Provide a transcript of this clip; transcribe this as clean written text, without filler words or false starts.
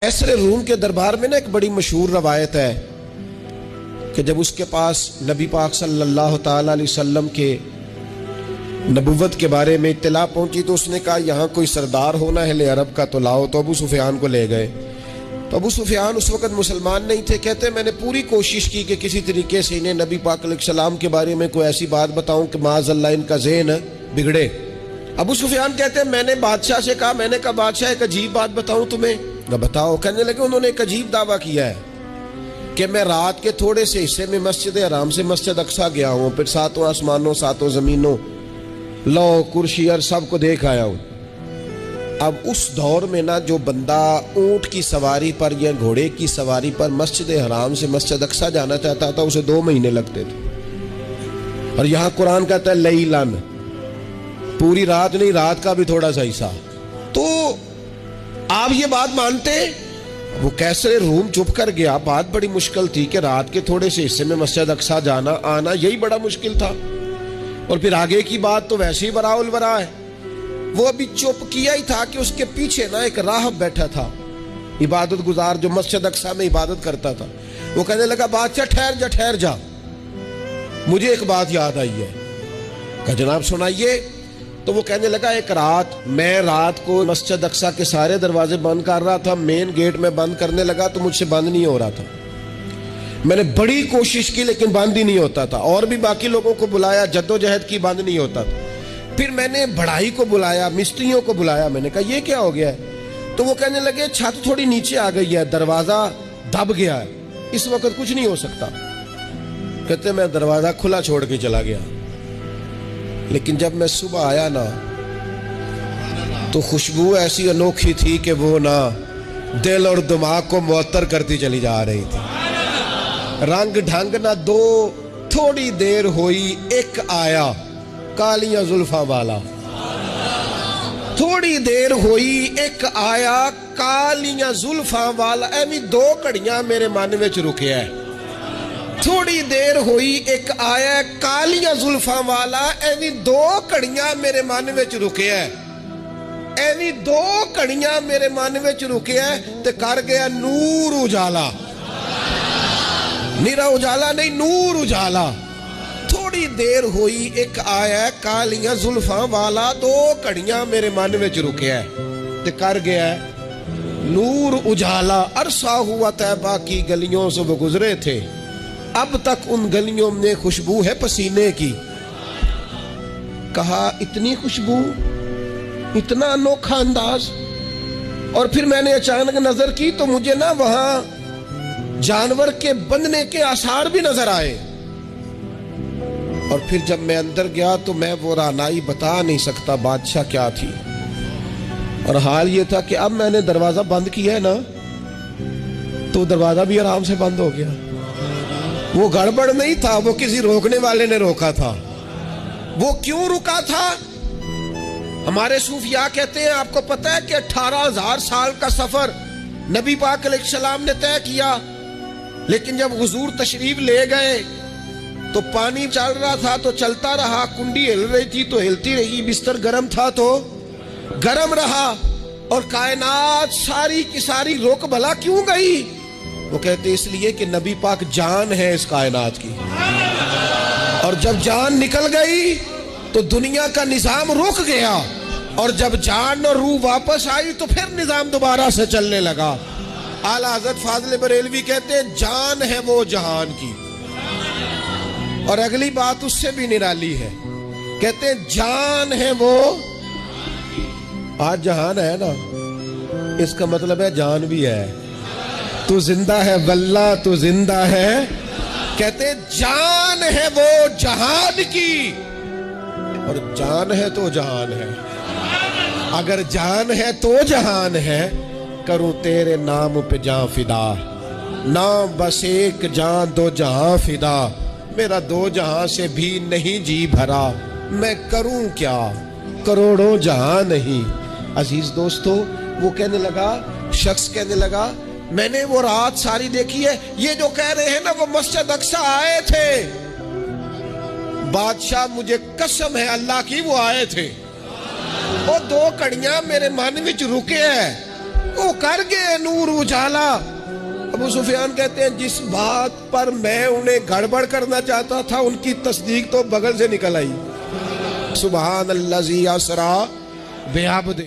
कैसर room के दरबार में ना एक बड़ी मशहूर रवायत है कि जब उसके पास नबी पाक सल्लल्लाहु ताला अलैहि वसल्लम के नबुव्वत के बारे में इत्तला पहुंची तो उसने कहा यहाँ कोई सरदार होना है ले अरब का तो लाओ। तो अबू सुफियान को ले गए। तो अबू सुफियान उस वक़्त मुसलमान नहीं थे। कहते मैंने पूरी कोशिश की कि किसी तरीके से इन्हें नबी पाक अलैहिस्सलाम के बारे में कोई ऐसी बात बताऊं कि माज़अल्लाह इनका ज़हन बिगड़े। अबू सुफियान कहते हैं मैंने बादशाह से कहा, मैंने कहा बादशाह एक अजीब बात बताऊं तुम्हें। बताओ। कहने लगे उन्होंने एक अजीब दावा किया है कि मैं रात के थोड़े से हिस्से में मस्जिद हराम से मस्जिद अक्सा गया हूँ, फिर सातों आसमानों सातों जमीनों लौ कुर्सी और सबको देख आया हूँ। अब उस दौर में ना जो बंदा ऊंट की सवारी पर या घोड़े की सवारी पर मस्जिद हराम से मस्जिद अक्सा जाना चाहता था उसे 2 महीने लगते थे। और यहाँ कुरान कहता है लैलन, पूरी रात नहीं, रात का भी थोड़ा सा हिस्सा। तो आप ये बात मानते? वो कैसर रूम चुप कर गया। बात बड़ी मुश्किल थी कि रात के थोड़े से हिस्से में मस्जिद अक्सा जाना आना यही बड़ा मुश्किल था। और फिर आगे की बात तो वैसे ही बराउल बरा है। वो अभी चुप किया ही था कि उसके पीछे ना एक राहब बैठा था, इबादत गुजार, जो मस्जिद अक्सा में इबादत करता था। वो कहने लगा बादशाह ठहर जा, मुझे एक बात याद आई है। कहा जनाब सुनाइए। तो वो कहने लगा एक रात मैं रात को मस्जिद अक्सा के सारे दरवाजे बंद कर रहा था, मेन गेट में बंद करने लगा तो मुझसे बंद नहीं हो रहा था। मैंने बड़ी कोशिश की लेकिन बंद ही नहीं होता था। और भी बाकी लोगों को बुलाया, जद्दोजहद की, बंद नहीं होता था। फिर मैंने बढ़ाई को बुलाया, मिस्त्रियों को बुलाया। मैंने कहा ये क्या हो गया है? तो वो कहने लगे छत थोड़ी नीचे आ गई है, दरवाजा दब गया है, इस वक्त कुछ नहीं हो सकता। कहते मैं दरवाजा खुला छोड़ के चला गया, लेकिन जब मैं सुबह आया ना तो खुशबू ऐसी अनोखी थी कि वो ना दिल और दिमाग को मुअत्तर करती चली जा रही थी। रंग ढंग ना दो, थोड़ी देर हुई एक आया कालियां जुल्फा वाला। थोड़ी देर हुई एक आया कालियां जुल्फा वाला। एवी 2 घड़ियां मेरे मन विच रुकिया है। थोड़ी देर हुई एक आया कालियां जुल्फा वाला। एवी 2 घड़ियां मेरे मन विच रुकिया है। एवी 2 घड़ियां मेरे मन विच रुकिया है ते कर गया नूर उजाला। निरा उजाला नहीं, नूर उजाला। थोड़ी देर हुई एक आया कालियां जुल्फा वाला। 2 घड़ियां मेरे मन विच रुकिया है ते कर गया नूर उजाला। अरसा हुआ तैबा की गलियों से वो गुजरे थे, अब तक उन गलियों में खुशबू है पसीने की। कहा इतनी खुशबू, इतना अनोखा अंदाज। और फिर मैंने अचानक नजर की तो मुझे ना वहां जानवर के बंधने के आसार भी नजर आए। और फिर जब मैं अंदर गया तो मैं वो रानाई बता नहीं सकता बादशाह क्या थी। और हाल ये था कि अब मैंने दरवाजा बंद किया है ना तो दरवाजा भी आराम से बंद हो गया। वो गड़बड़ नहीं था, वो किसी रोकने वाले ने रोका था। वो क्यों रुका था? हमारे सूफिया कहते हैं, आपको पता है कि 18,000 साल का सफर नबी पाक अलैहिस्सलाम ने तय किया, लेकिन जब हुजूर तशरीफ ले गए तो पानी चल रहा था तो चलता रहा, कुंडी हिल रही थी तो हिलती रही, बिस्तर गर्म था तो गर्म रहा। और कायनात सारी की सारी रुक भला क्यों गई? वो कहते इसलिए कि नबी पाक जान है इस कायनात की। और जब जान निकल गई तो दुनिया का निजाम रुक गया। और जब जान और रूह वापस आई तो फिर निजाम दोबारा से चलने लगा। आला हज़रत फाज़िल बरेलवी कहते हैं जान है वो जहान की। और अगली बात उससे भी निराली है, कहते हैं जान है वो, आज जहान है ना, इसका मतलब है जान भी है। तू जिंदा है वल्ला, तू जिंदा है। कहते जान है वो जहान की। और जान है तो जहान है। अगर जान है तो जहान है, करूं तेरे नाम पे जान फिदा। ना बस एक जान 2 जहां फिदा, मेरा 2 जहां से भी नहीं जी भरा। मैं करूं क्या, करोड़ों जहां नहीं। अजीज दोस्तों, वो कहने लगा, शख्स कहने लगा मैंने वो रात सारी देखी है। ये जो कह रहे हैं ना वो मस्जिद अक्सा आए थे, बादशाह मुझे कसम है अल्लाह की वो आए थे। वो 2 घड़ियां मेरे मन विच रुके है। वो कर गए नूर उजाला। अबू सुफियान कहते हैं जिस बात पर मैं उन्हें गड़बड़ करना चाहता था उनकी तस्दीक तो बगल से निकल आई। सुबहान अल्लाज़ी असरा बिअब्दिही।